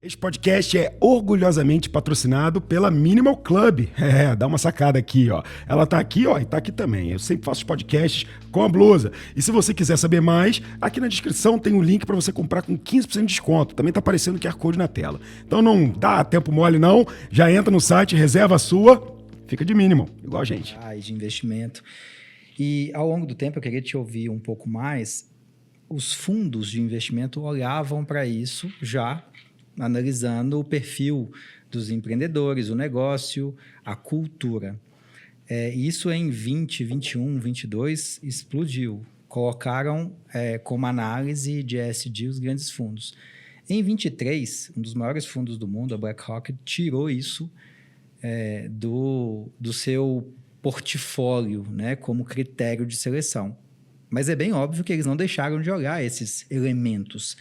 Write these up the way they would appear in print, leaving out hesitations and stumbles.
Este podcast é orgulhosamente patrocinado pela Minimal Club. Dá uma sacada aqui, ó. Ela tá aqui, ó, e tá aqui também. Eu sempre faço podcasts com a blusa. E se você quiser saber mais, aqui na descrição tem um link para você comprar com 15% de desconto. Também tá aparecendo o QR Code na tela. Então não dá tempo mole não, já entra no site, reserva a sua, fica de minimal, igual a gente. De investimento. E ao longo do tempo eu queria te ouvir um pouco mais. Os fundos de investimento olhavam para isso já, analisando o perfil dos empreendedores, o negócio, a cultura. Isso em 20, 21, 22 explodiu. Colocaram como análise de ESG os grandes fundos. Em 23, um dos maiores fundos do mundo, a BlackRock, tirou isso do seu portfólio, né, como critério de seleção. Mas é bem óbvio que eles não deixaram de olhar esses elementos.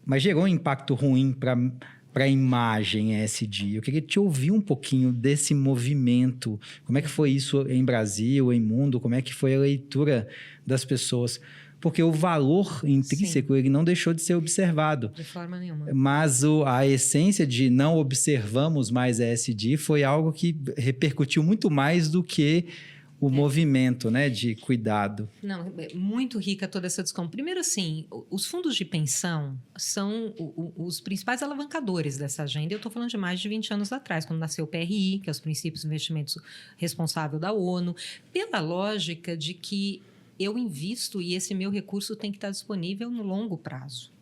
Mas gerou um impacto ruim para a imagem ESG. Eu queria te ouvir um pouquinho desse movimento. Como é que foi isso em Brasil, em mundo? Como é que foi a leitura das pessoas? Porque o valor intrínseco, ele não deixou de ser observado. De forma nenhuma. Mas a essência de não observamos mais ESG foi algo que repercutiu muito mais do que o movimento, né, de cuidado. Não, é muito rica toda essa discussão. Primeiro, assim, os fundos de pensão são os principais alavancadores dessa agenda. Eu estou falando de mais de 20 anos atrás, quando nasceu o PRI, que é os Princípios de Investimentos Responsável da ONU, pela lógica de que eu invisto e esse meu recurso tem que estar disponível no longo prazo.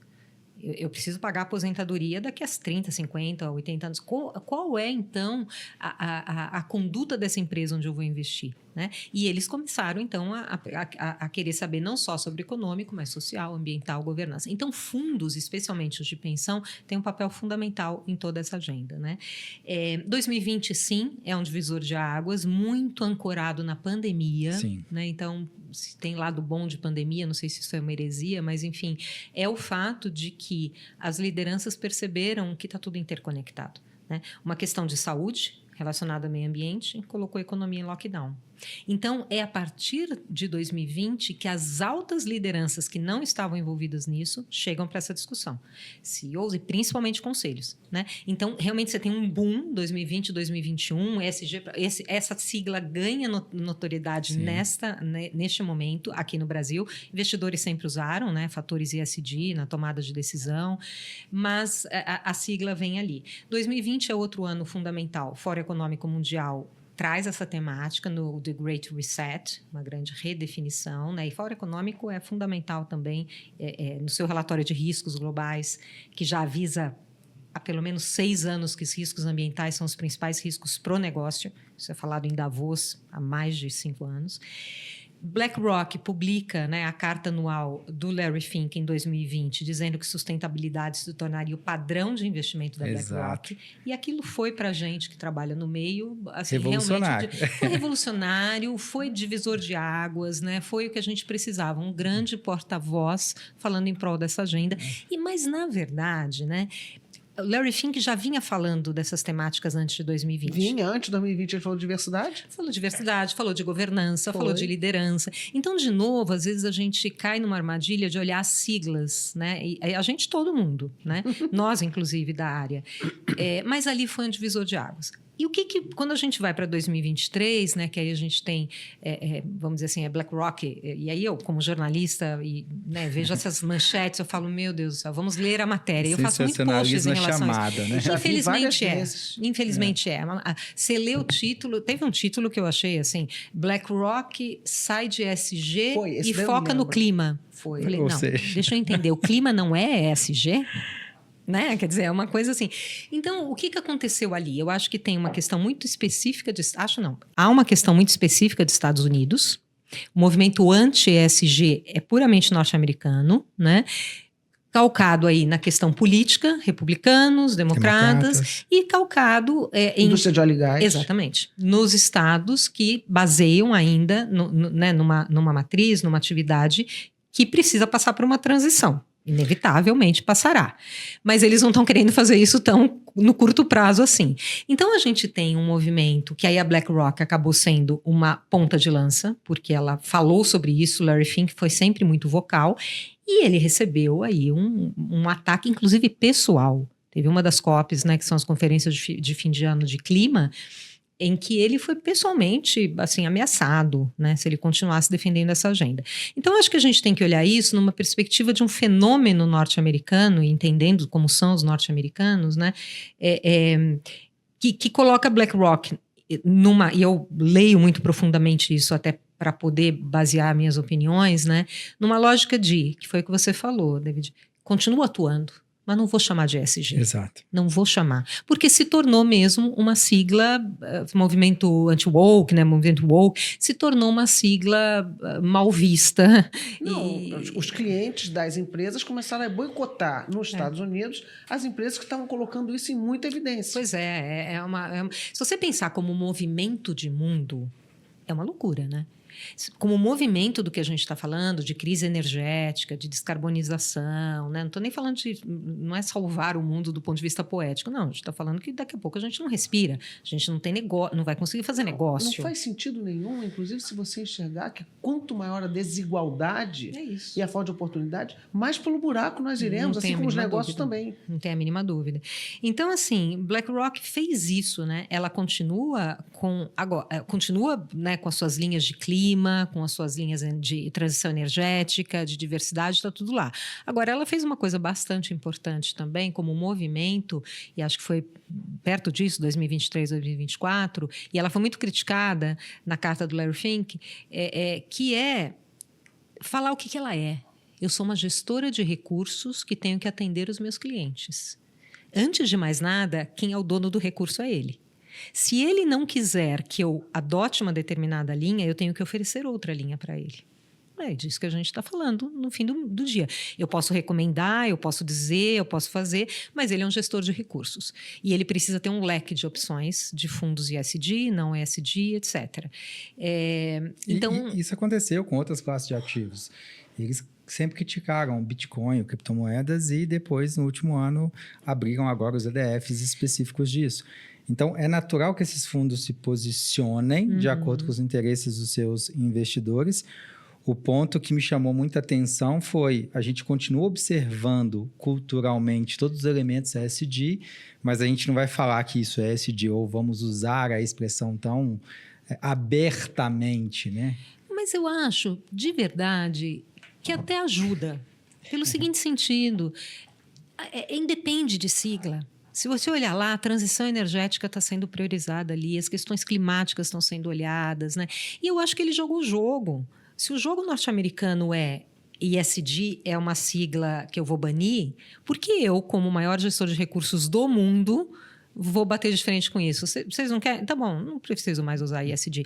Eu preciso pagar a aposentadoria daqui a 30, 50, 80 anos. Qual é, então, a conduta dessa empresa onde eu vou investir? Né? E eles começaram, então, a querer saber não só sobre econômico, mas social, ambiental, governança. Então, fundos, especialmente os de pensão, têm um papel fundamental em toda essa agenda. Né? 2020, sim, é um divisor de águas, muito ancorado na pandemia. Sim. Né? Então, se tem lado bom de pandemia, não sei se isso é uma heresia, mas, enfim, é o fato de que as lideranças perceberam que está tudo interconectado. Né? Uma questão de saúde relacionada ao meio ambiente colocou a economia em lockdown. Então, é a partir de 2020 que as altas lideranças que não estavam envolvidas nisso chegam para essa discussão. CEOs e principalmente conselhos. Né? Então, realmente você tem um boom 2020, 2021, ESG, essa sigla ganha notoriedade neste momento aqui no Brasil. Investidores sempre usaram, né, fatores ESG na tomada de decisão, mas a sigla vem ali. 2020 é outro ano fundamental, Fórum Econômico Mundial traz essa temática no The Great Reset, uma grande redefinição, né? E Fórum Econômico é fundamental também no seu relatório de riscos globais, que já avisa há pelo menos 6 anos que os riscos ambientais são os principais riscos para o negócio. Isso é falado em Davos há mais de 5 anos. BlackRock publica, né, a carta anual do Larry Fink em 2020, dizendo que sustentabilidade se tornaria o padrão de investimento da BlackRock. E aquilo foi para a gente que trabalha no meio, assim, revolucionário. Foi revolucionário, foi divisor de águas, né, foi o que a gente precisava, um grande porta-voz falando em prol dessa agenda. Mas, na verdade, né, o Larry Fink já vinha falando dessas temáticas antes de 2020. Antes de 2020 ele falou de diversidade? Falou de diversidade, falou de governança, falou de liderança. Então, de novo, às vezes a gente cai numa armadilha de olhar as siglas, né? E a gente, todo mundo, né? Nós, inclusive, da área. Mas ali foi um divisor de águas. E o que quando a gente vai para 2023, né, que aí a gente tem, vamos dizer assim, BlackRock, e aí eu, como jornalista, né, vejo essas manchetes, eu falo, meu Deus do céu, vamos ler a matéria. Eu faço muito posts em relação a isso. Né? Infelizmente é. Você lê o título, teve um título que eu achei assim, BlackRock sai de ESG e foca no clima. Falei, não, deixa eu entender, o clima não é ESG? Né? Quer dizer, é uma coisa assim. Então, o que aconteceu ali? Eu acho que tem uma questão muito específica há uma questão muito específica dos Estados Unidos. O movimento anti-ESG é puramente norte-americano, né? Calcado aí na questão política, republicanos, democratas. E calcado em... Indústria de óleo e gás. Exatamente. Nos estados que baseiam ainda né, numa matriz, numa atividade que precisa passar por uma transição. Inevitavelmente passará. Mas eles não estão querendo fazer isso tão no curto prazo assim. Então, a gente tem um movimento que aí a BlackRock acabou sendo uma ponta de lança, porque ela falou sobre isso, Larry Fink foi sempre muito vocal, e ele recebeu aí um ataque, inclusive pessoal. Teve uma das COPs, né, que são as conferências de fim de ano de clima, em que ele foi pessoalmente, assim, ameaçado, né, se ele continuasse defendendo essa agenda. Então, acho que a gente tem que olhar isso numa perspectiva de um fenômeno norte-americano, e entendendo como são os norte-americanos, né, que coloca BlackRock numa... E eu leio muito profundamente isso até para poder basear minhas opiniões, né, numa lógica que foi o que você falou, David, continua atuando, mas não vou chamar de ESG. Exato. Não vou chamar. Porque se tornou mesmo uma sigla, movimento anti-woke, né? Movimento woke, se tornou uma sigla mal vista. Não, os clientes das empresas começaram a boicotar nos Estados Unidos as empresas que estavam colocando isso em muita evidência. Pois se você pensar como movimento de mundo, é uma loucura, né? Como movimento do que a gente está falando, de crise energética, de descarbonização, né? Não estou nem falando não é salvar o mundo do ponto de vista poético, não. A gente está falando que daqui a pouco a gente não respira, a gente não tem negócio, não vai conseguir fazer negócio. Não faz sentido nenhum, inclusive, se você enxergar que quanto maior a desigualdade e a falta de oportunidade, mais pelo buraco nós iremos, assim como os negócios também. Não tem a mínima dúvida. Então, assim, BlackRock fez isso, né? Ela continua né, com as suas linhas de clima, com as suas linhas de transição energética, de diversidade, está tudo lá. Agora, ela fez uma coisa bastante importante também, como movimento, e acho que foi perto disso, 2023, 2024, e ela foi muito criticada na carta do Larry Fink, que é falar o que ela é. Eu sou uma gestora de recursos que tenho que atender os meus clientes. Antes de mais nada, quem é o dono do recurso é ele. Se ele não quiser que eu adote uma determinada linha, eu tenho que oferecer outra linha para ele. É disso que a gente está falando no fim do dia. Eu posso recomendar, eu posso dizer, eu posso fazer, mas ele é um gestor de recursos. E ele precisa ter um leque de opções de fundos ESG, não ESG, etc. Então, isso aconteceu com outras classes de ativos. Eles sempre criticaram o Bitcoin, criptomoedas, e depois, no último ano, abriram agora os ETFs específicos disso. Então, é natural que esses fundos se posicionem de acordo com os interesses dos seus investidores. O ponto que me chamou muita atenção foi a gente continua observando culturalmente todos os elementos ESG, mas a gente não vai falar que isso é ESG ou vamos usar a expressão tão abertamente, né? Mas eu acho, de verdade, que até ajuda. Pelo seguinte sentido, independe de sigla. Se você olhar lá, a transição energética está sendo priorizada ali, as questões climáticas estão sendo olhadas, né? E eu acho que ele jogou o jogo. Se o jogo norte-americano é ESG, é uma sigla que eu vou banir, por que eu, como o maior gestor de recursos do mundo, vou bater de frente com isso? Vocês não querem? Tá bom, não preciso mais usar ESG.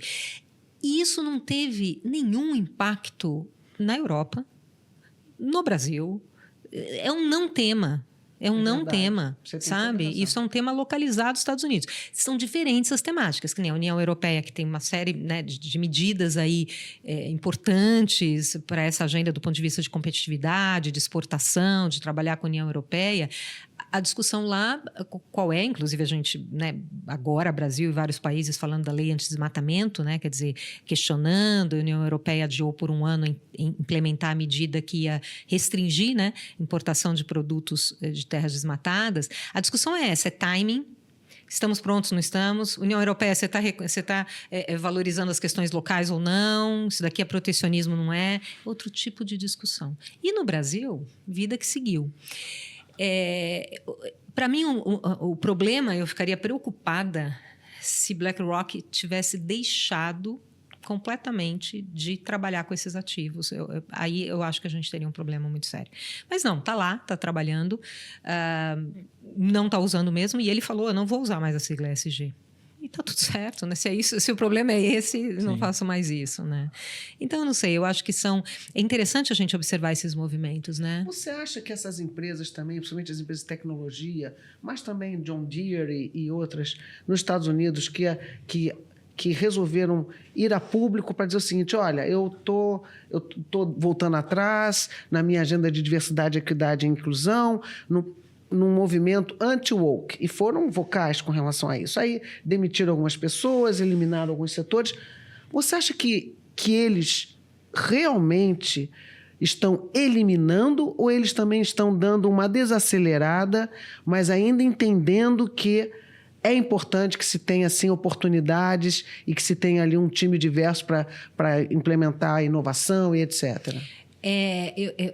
E isso não teve nenhum impacto na Europa, no Brasil. É um não tema. É um não tema, sabe? Isso é um tema localizado nos Estados Unidos. São diferentes as temáticas, que nem a União Europeia, que tem uma série, né, de medidas aí, importantes para essa agenda do ponto de vista de competitividade, de exportação, de trabalhar com a União Europeia. A discussão lá, qual é? Inclusive, a gente, né, agora, Brasil e vários países falando da lei anti-desmatamento, né, quer dizer, questionando, a União Europeia adiou por um ano em implementar a medida que ia restringir, né, importação de produtos de terras desmatadas. A discussão é essa, é timing. Estamos prontos, não estamos? União Europeia, você está valorizando as questões locais ou não? Isso daqui é protecionismo, não é? Outro tipo de discussão. E no Brasil, vida que seguiu. Para mim, o problema, eu ficaria preocupada se BlackRock tivesse deixado completamente de trabalhar com esses ativos. Aí eu acho que a gente teria um problema muito sério. Mas não, está lá, está trabalhando, não está usando mesmo, e ele falou, eu não vou usar mais a sigla ESG. E está tudo certo, né? Se o problema é esse, não faço mais isso, né? Então, eu não sei, eu acho que é interessante a gente observar esses movimentos, né? Você acha que essas empresas também, principalmente as empresas de tecnologia, mas também John Deere e outras nos Estados Unidos, que resolveram ir a público para dizer o seguinte, olha, eu tô voltando atrás na minha agenda de diversidade, equidade e inclusão, num movimento anti-woke, e foram vocais com relação a isso. Aí demitiram algumas pessoas, eliminaram alguns setores. Você acha que eles realmente estão eliminando ou eles também estão dando uma desacelerada, mas ainda entendendo que é importante que se tenha, sim, oportunidades e que se tenha ali um time diverso para implementar a inovação e etc.?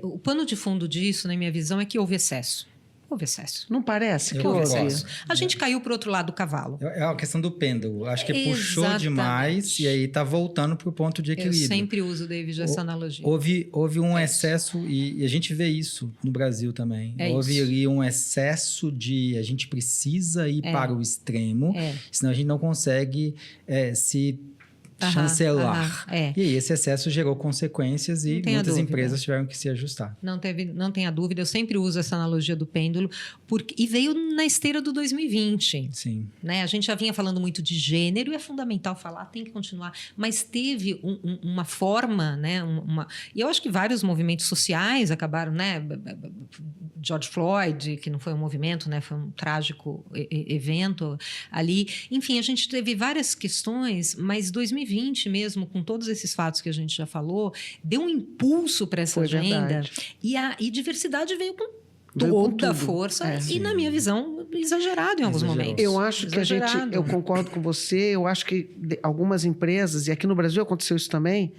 O pano de fundo disso, na minha visão, é que houve excesso. Houve excesso. Não parece que Houve houve? excesso. A gente caiu para o outro lado do cavalo. É a questão do pêndulo. Acho que puxou Exatamente. demais e aí está voltando para o ponto de equilíbrio. Eu sempre uso, David, essa analogia. Houve um excesso, e a gente vê isso no Brasil também. Houve isso. ali um excesso de a gente precisa ir para o extremo, senão a gente não consegue se chancelar. E aí esse excesso gerou consequências e muitas empresas tiveram que se ajustar. Não tenha dúvida, eu sempre uso essa analogia do pêndulo, e veio na esteira do 2020. Sim. Né? A gente já vinha falando muito de gênero, e é fundamental falar, tem que continuar, mas teve uma forma, né? E eu acho que vários movimentos sociais acabaram, né? George Floyd, que não foi um movimento, né? Foi um trágico evento ali. Enfim, a gente teve várias questões, mas 2020 mesmo, com todos esses fatos que a gente já falou, deu um impulso para essa agenda. E diversidade veio com toda a força e, na minha visão, exagerado em alguns momentos. Eu acho que eu concordo com você, eu acho que algumas empresas, e aqui no Brasil aconteceu isso também,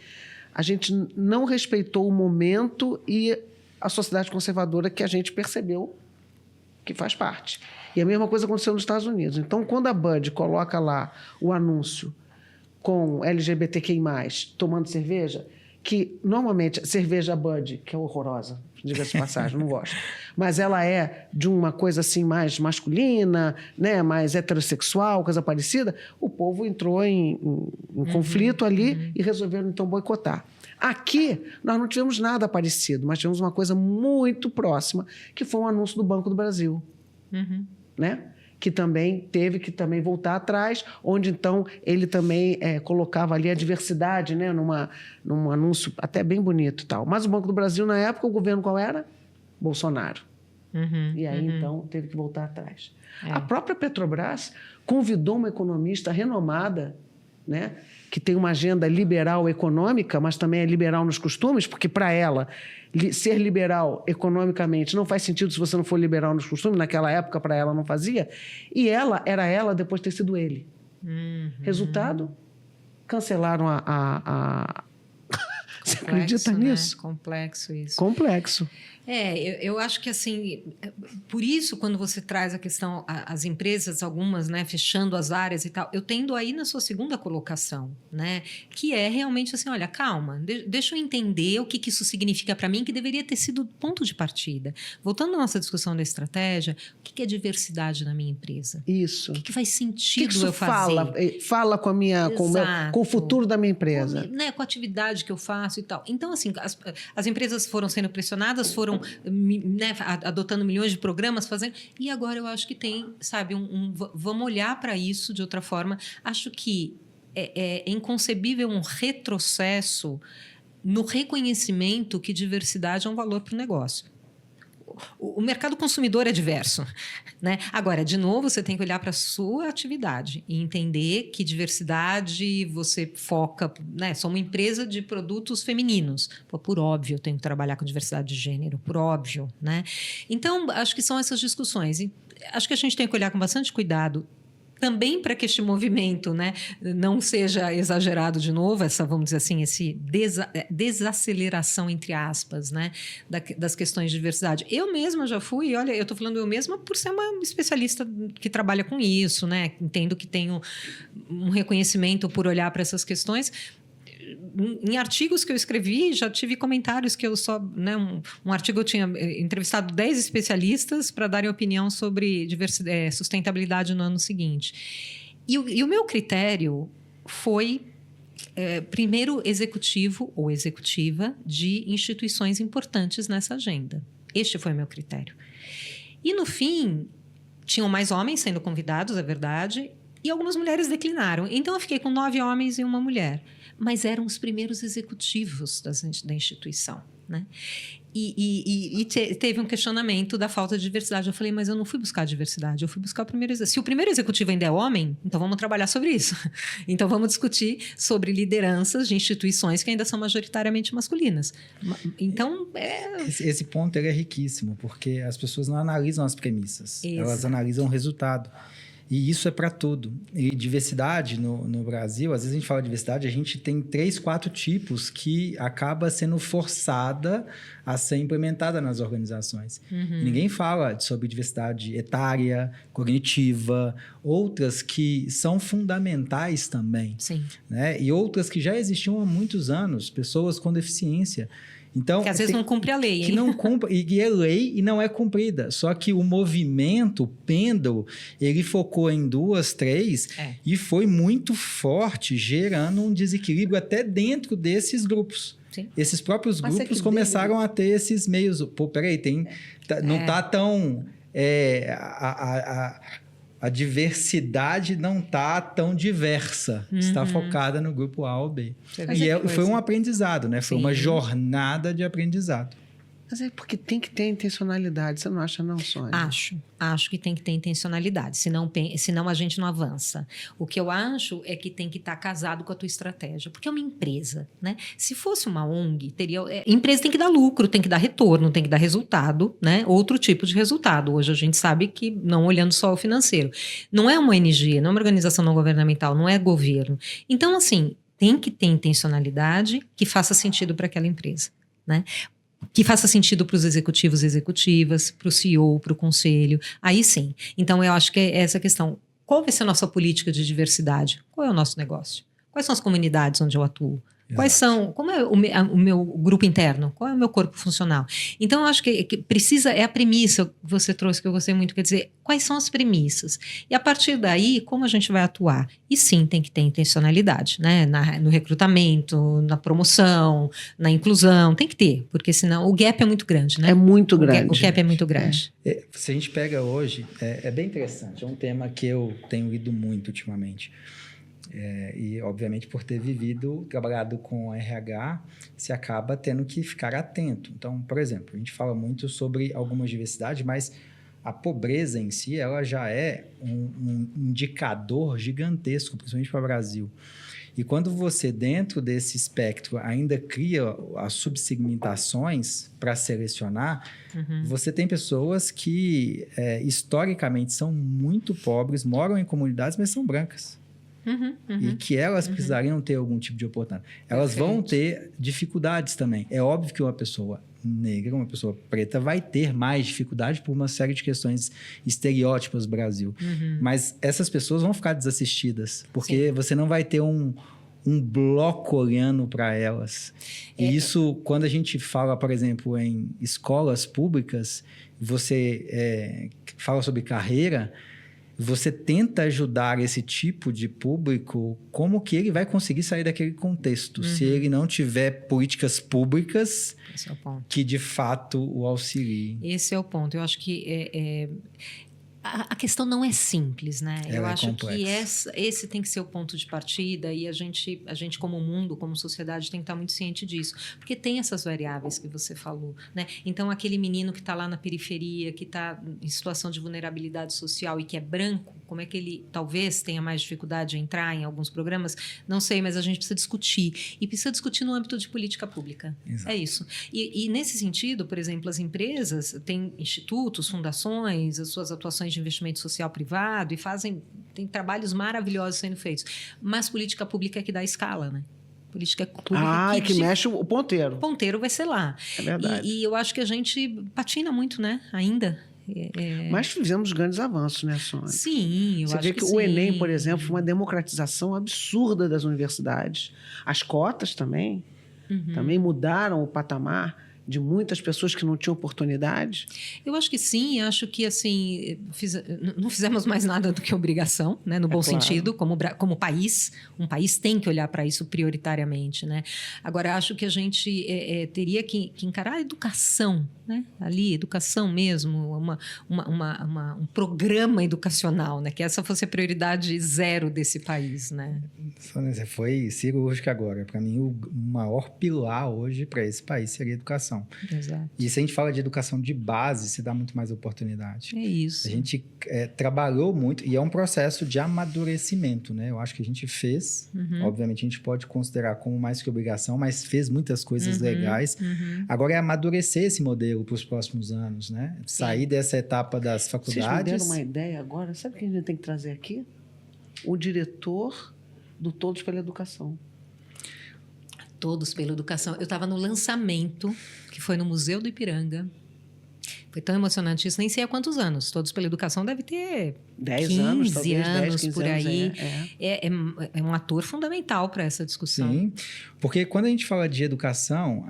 a gente não respeitou o momento e a sociedade conservadora que a gente percebeu que faz parte. E a mesma coisa aconteceu nos Estados Unidos. Então, quando a Bud coloca lá o anúncio com LGBTQI+, tomando cerveja, que normalmente cerveja Bud, que é horrorosa, diga-se de passagem, não gosto, mas ela é de uma coisa assim mais masculina, né, mais heterossexual, coisa parecida, o povo entrou em conflito ali e resolveram então boicotar. Aqui, nós não tivemos nada parecido, mas tivemos uma coisa muito próxima, que foi um anúncio do Banco do Brasil, né? Que também teve que também voltar atrás, onde então ele também colocava ali a diversidade, né, num anúncio até bem bonito e tal. Mas o Banco do Brasil, na época, o governo qual era? Bolsonaro. E aí, então, teve que voltar atrás. A própria Petrobras convidou uma economista renomada, né, que tem uma agenda liberal econômica, mas também é liberal nos costumes, porque para ela ser liberal economicamente não faz sentido se você não for liberal nos costumes. Naquela época, para ela, não fazia. E ela depois de ter sido ele. Resultado, cancelaram Você acredita nisso? Né? Complexo isso. Complexo. Eu acho que assim, por isso quando você traz a questão, as empresas, algumas, né, fechando as áreas e tal, eu tendo aí na sua segunda colocação, né, que é realmente assim, olha, calma, deixa eu entender o que isso significa para mim, que deveria ter sido o ponto de partida. Voltando à nossa discussão da estratégia, o que é diversidade na minha empresa? Isso. O que faz sentido eu fazer? Fala com com o futuro da minha empresa. Com a atividade que eu faço e tal. Então, assim, as empresas foram sendo pressionadas, foram, né, adotando milhões de programas, fazendo. E agora eu acho que tem, sabe, vamos olhar para isso de outra forma. Acho que é inconcebível um retrocesso no reconhecimento que diversidade é um valor para o negócio. O mercado consumidor é diverso, né? Agora, de novo, você tem que olhar para a sua atividade e entender que diversidade você foca, né? Sou uma empresa de produtos femininos. Por óbvio, eu tenho que trabalhar com diversidade de gênero, por óbvio, né? Então, acho que são essas discussões. E acho que a gente tem que olhar com bastante cuidado também para que este movimento, né, não seja exagerado de novo, vamos dizer assim, esse desaceleração, entre aspas, né, das questões de diversidade. Eu mesma já fui, olha, eu estou falando eu mesma por ser uma especialista que trabalha com isso, né, entendo que tenho um reconhecimento por olhar para essas questões. Em artigos que eu escrevi, já tive comentários que eu só... Né, um artigo eu tinha entrevistado 10 especialistas para darem opinião sobre sustentabilidade no ano seguinte. E o meu critério foi, primeiro, executivo ou executiva de instituições importantes nessa agenda. Este foi o meu critério. E, no fim, tinham mais homens sendo convidados, é verdade, e algumas mulheres declinaram. Então, eu fiquei com 9 homens e uma mulher. Mas eram os primeiros executivos da instituição, né? Teve um questionamento da falta de diversidade. Eu falei, mas eu não fui buscar diversidade, eu fui buscar o primeiro executivo. Se o primeiro executivo ainda é homem, então vamos trabalhar sobre isso. Então vamos discutir sobre lideranças de instituições que ainda são majoritariamente masculinas. Então, Esse ponto ele é riquíssimo, porque as pessoas não analisam as premissas, Exato. Elas analisam o resultado. E isso é para tudo. E diversidade no Brasil, às vezes a gente fala de diversidade, a gente tem 3, 4 tipos que acaba sendo forçada a ser implementada nas organizações. E ninguém fala sobre diversidade etária, cognitiva, outras que são fundamentais também. sim. Né? E outras que já existiam há muitos anos, pessoas com deficiência. Então, Que às vezes não cumpre a lei, que hein? não cumpre, e é lei e não é cumprida. Só que o movimento, o pêndulo, ele focou em 2, 3 e foi muito forte, gerando um desequilíbrio até dentro desses grupos. Sim. Esses próprios Mas é grupos que começaram a ter esses meios. Pô, peraí, não tá tão... A diversidade não está tão diversa. Está focada no grupo A ou B. E foi um aprendizado, né? Foi uma jornada de aprendizado. Mas é porque tem que ter intencionalidade, você não acha não, Sônia? Acho que tem que ter intencionalidade, senão a gente não avança. O que eu acho é que tem que estar casado com a tua estratégia, porque é uma empresa, né? Se fosse uma ONG, empresa tem que dar lucro, tem que dar retorno, tem que dar resultado, né? Outro tipo de resultado. Hoje a gente sabe que, não olhando só o financeiro, não é uma ONG, não é uma organização não governamental, não é governo. Então, assim, tem que ter intencionalidade que faça sentido para aquela empresa, né? Que faça sentido para os executivos e executivas, para o CEO, para o conselho, aí sim. Então, eu acho que é essa questão. Qual vai ser a nossa política de diversidade? Qual é o nosso negócio? Quais são as comunidades onde eu atuo? Como é o meu grupo interno? Qual é o meu corpo funcional? Então, eu acho que precisa, é a premissa que você trouxe, que eu gostei muito, quer dizer, quais são as premissas? E a partir daí, como a gente vai atuar? E sim, tem que ter intencionalidade, né? No recrutamento, na promoção, na inclusão, tem que ter, porque senão o gap é muito grande, né? É muito grande. O gap é muito grande. Se a gente pega hoje, é bem interessante, é um tema que eu tenho lido muito ultimamente. E, obviamente, por ter trabalhado com RH, se acaba tendo que ficar atento. Então, por exemplo, a gente fala muito sobre algumas diversidades, mas a pobreza em si, ela já é um indicador gigantesco, principalmente para o Brasil. E quando você, dentro desse espectro, ainda cria as subsegmentações para selecionar, você tem pessoas que, historicamente, são muito pobres, moram em comunidades, mas são brancas. E que elas precisariam ter algum tipo de oportunidade. Elas vão ter dificuldades também. É óbvio que uma pessoa negra, uma pessoa preta, vai ter mais dificuldade por uma série de questões estereótipas do Brasil. Mas essas pessoas vão ficar desassistidas, porque você não vai ter um bloco olhando para elas. E isso, quando a gente fala, por exemplo, em escolas públicas, você fala sobre carreira, você tenta ajudar esse tipo de público, como que ele vai conseguir sair daquele contexto, se ele não tiver políticas públicas que, de fato, o auxiliem. Esse é o ponto. Eu acho que a questão não é simples, né? Eu acho que esse tem que ser o ponto de partida e a gente como mundo, como sociedade, tem que estar muito ciente disso. Porque tem essas variáveis que você falou, né? Então, aquele menino que está lá na periferia, que está em situação de vulnerabilidade social e que é branco, como é que ele talvez tenha mais dificuldade de entrar em alguns programas? Não sei, mas a gente precisa discutir. E precisa discutir no âmbito de política pública. Exato. É isso. E nesse sentido, por exemplo, as empresas têm institutos, fundações, as suas atuações de investimento social privado e tem trabalhos maravilhosos sendo feitos. Mas política pública é que dá escala, né? Política pública que mexe o ponteiro. O ponteiro vai ser lá. É verdade. E eu acho que a gente patina muito, né? Ainda. Mas fizemos grandes avanços, né, Sônia? Sim, eu Você acho vê que o sim. Enem, por exemplo, foi uma democratização absurda das universidades. As cotas também mudaram o patamar de muitas pessoas que não tinham oportunidade? Eu acho que sim, acho que assim, não fizemos mais nada do que obrigação, né? No bom sentido, como país, um país tem que olhar para isso prioritariamente, né? Agora, acho que a gente teria que encarar a educação, né? Ali, educação mesmo, um programa educacional, né? Que essa fosse a prioridade zero desse país, né? Você foi cirúrgica agora. Para mim, o maior pilar hoje para esse país seria a educação. educação. Exato. E se a gente fala de educação de base, se dá muito mais oportunidade. É isso. A gente trabalhou muito, e é um processo de amadurecimento, né? Eu acho que a gente fez, obviamente a gente pode considerar como mais que obrigação, mas fez muitas coisas legais. Agora é amadurecer esse modelo para os próximos anos, né? Sair dessa etapa das faculdades. Vocês me deram uma ideia agora? Sabe o que a gente tem que trazer aqui? O diretor do Todos pela Educação. Todos pela Educação. Eu estava no lançamento, que foi no Museu do Ipiranga. Foi tão emocionante isso, nem sei há quantos anos. Todos pela Educação deve ter 10 anos, 15 anos, 15 por anos, aí. É um ator fundamental para essa discussão. Sim, porque quando a gente fala de educação,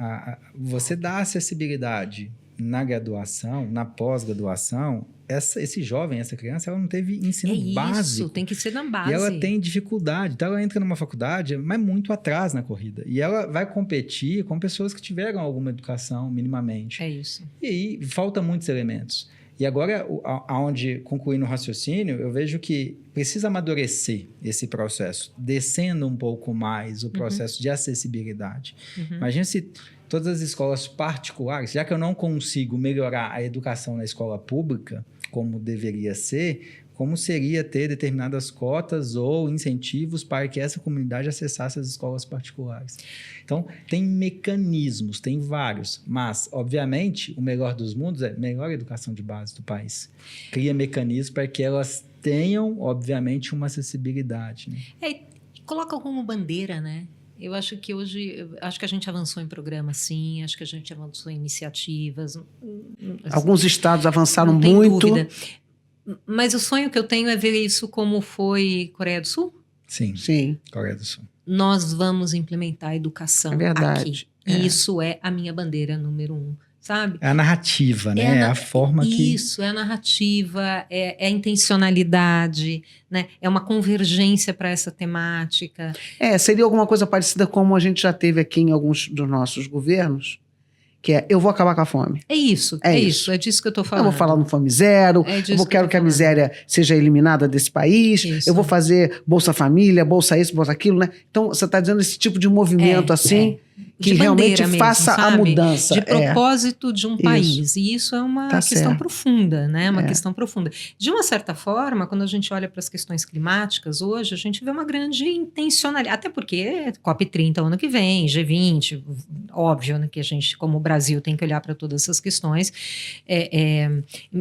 você dá acessibilidade na graduação, na pós-graduação, esse jovem, essa criança, ela não teve ensino básico. Tem que ser na base. E ela tem dificuldade. Então, ela entra numa faculdade, mas muito atrás na corrida. E ela vai competir com pessoas que tiveram alguma educação minimamente. É isso. E aí, falta muitos elementos. E agora, aonde concluindo o raciocínio, eu vejo que precisa amadurecer esse processo, descendo um pouco mais o processo de acessibilidade. Imagina se todas as escolas particulares, já que eu não consigo melhorar a educação na escola pública, como deveria ser, como seria ter determinadas cotas ou incentivos para que essa comunidade acessasse as escolas particulares. Então, tem mecanismos, tem vários, mas, obviamente, o melhor dos mundos é a melhor educação de base do país. Cria mecanismos para que elas tenham, obviamente, uma acessibilidade. Né? Coloca como bandeira, né? Eu acho que hoje, acho que a gente avançou em programas, sim, acho que a gente avançou em iniciativas. Alguns estados avançaram não tem muito. Dúvida. Mas o sonho que eu tenho é ver isso como foi Coreia do Sul. Sim. Coreia do Sul. Nós vamos implementar a educação aqui. E isso é a minha bandeira número 1. Sabe? É a narrativa, né? É a forma que... Isso, é a narrativa, é a intencionalidade, né? É uma convergência para essa temática. Seria alguma coisa parecida como a gente já teve aqui em alguns dos nossos governos, que é, eu vou acabar com a fome. É isso. É disso que eu estou falando. Eu vou falar no Fome Zero, eu quero que a miséria seja eliminada desse país, eu vou fazer Bolsa Família, Bolsa isso, Bolsa aquilo, né? Então, você está dizendo esse tipo de movimento assim... que realmente mesmo, faça a mudança. De propósito de um país. E isso é uma questão profunda, né? Uma questão profunda. De uma certa forma, quando a gente olha para as questões climáticas, hoje a gente vê uma grande intencionalidade. Até porque COP30 ano que vem, G20, óbvio, né, que a gente, como o Brasil, tem que olhar para todas essas questões.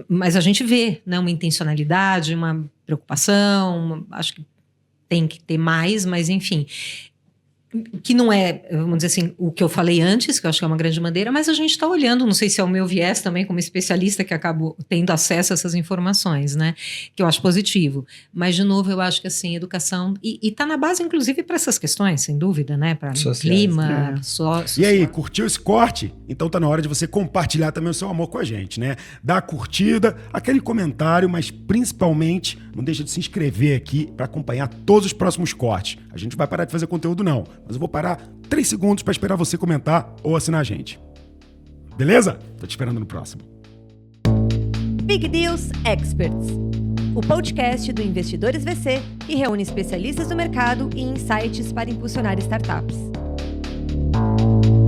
Mas a gente vê, né, uma intencionalidade, uma preocupação, acho que tem que ter mais, mas enfim... que não é, vamos dizer assim, o que eu falei antes, que eu acho que é uma grande bandeira, mas a gente está olhando, não sei se é o meu viés também como especialista que acabo tendo acesso a essas informações, né, que eu acho positivo, mas de novo eu acho que assim, educação, e está na base inclusive para essas questões, sem dúvida, né, para clima, E aí, curtiu esse corte? Então tá na hora de você compartilhar também o seu amor com a gente, né, dá a curtida, aquele comentário, mas principalmente não deixa de se inscrever aqui para acompanhar todos os próximos cortes. A gente não vai parar de fazer conteúdo não, mas eu vou parar 3 segundos para esperar você comentar ou assinar a gente. Beleza? Tô te esperando no próximo. Big Deals Experts, o podcast do Investidores VC que reúne especialistas do mercado e insights para impulsionar startups.